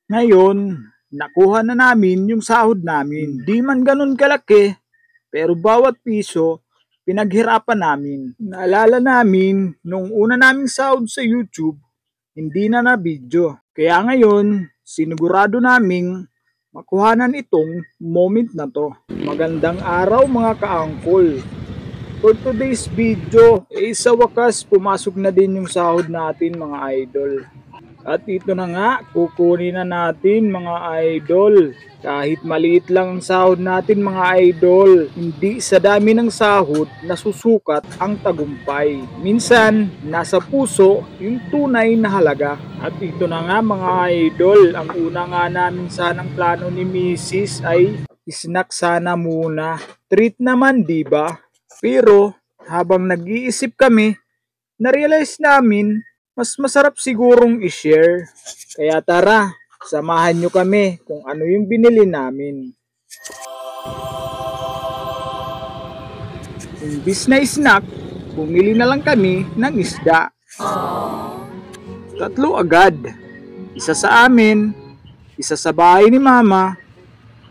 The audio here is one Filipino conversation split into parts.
Ngayon, nakuha na namin yung sahod namin. Di man ganun kalaki, pero bawat piso, pinaghirapan namin. Naalala namin, nung una naming sahod sa YouTube, hindi na video. Kaya ngayon, sinigurado naming makuhanan itong moment na to. Magandang araw mga ka-angkol. For today's video, sa wakas pumasok na din yung sahod natin mga idol. At ito na nga, kukunin na natin mga idol. Kahit maliit lang ang sahod natin mga idol, hindi sa dami ng sahod nasusukat ang tagumpay. Minsan, nasa puso yung tunay na halaga. At ito na nga mga idol, ang una nga namin sanang plano ni Mrs. ay snack sana muna. Treat naman diba? Pero habang nag-iisip kami, na-realize namin mas masarap sigurong i-share. Kaya tara, samahan nyo kami kung ano yung binili namin. Imbis na snack, bumili na lang kami ng isda. 3 agad. Isa sa amin, isa sa bahay ni Mama,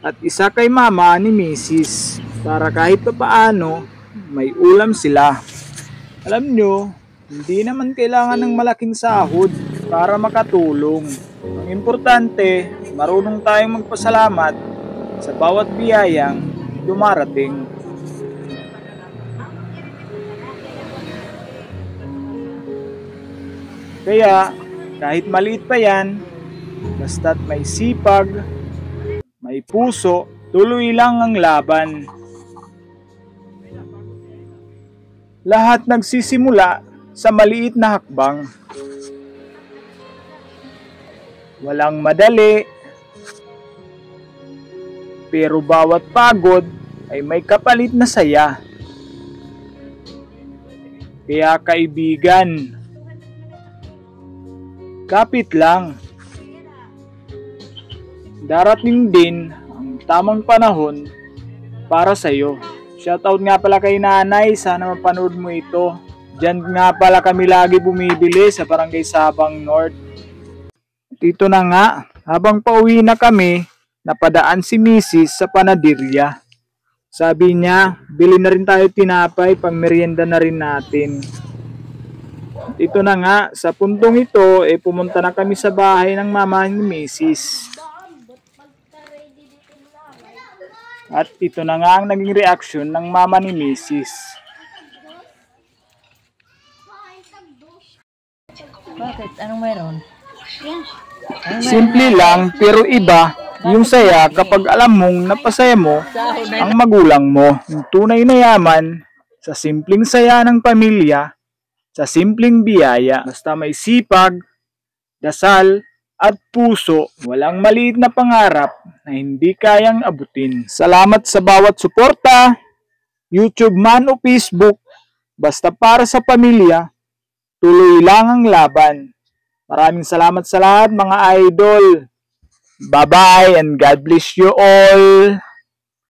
at isa kay Mama ni Mrs. Para kahit pa paano, may ulam sila. Alam nyo, hindi naman kailangan ng malaking sahod para makatulong. Ang importante, marunong tayong magpasalamat sa bawat biyayang dumarating. Kaya, kahit maliit pa yan, basta't may sipag, may puso, tuloy lang ang laban. Lahat nagsisimula sa maliit na hakbang. Walang madali, pero bawat pagod ay may kapalit na saya. Kaya kaibigan, kapit lang. Darating din ang tamang panahon para sa'yo. Shoutout nga pala kay nanay, sana mapanood mo ito. Diyan nga pala kami lagi bumibili sa Barangay Sabang North. Dito na nga, habang pauwi na kami, napadaan si Mrs. sa panaderya. Sabi niya, bili na rin tayo tinapay, pang merienda na rin natin. Dito na nga, sa puntong ito, pumunta na kami sa bahay ng mama ni Mrs. At ito na nga ang naging reaksyon ng mama ni Mrs. Bakit? Anong meron? Simple lang pero iba yung saya kapag alam mong napasaya mo ang magulang mo. Yung tunay na yaman sa simpleng saya ng pamilya, sa simpleng biyaya. Basta may sipag, dasal, at puso, walang maliit na pangarap na hindi kayang abutin. Salamat sa bawat suporta, YouTube man o Facebook, basta para sa pamilya, tuloy lang ang laban. Maraming salamat sa lahat mga idol. Bye-bye and God bless you all.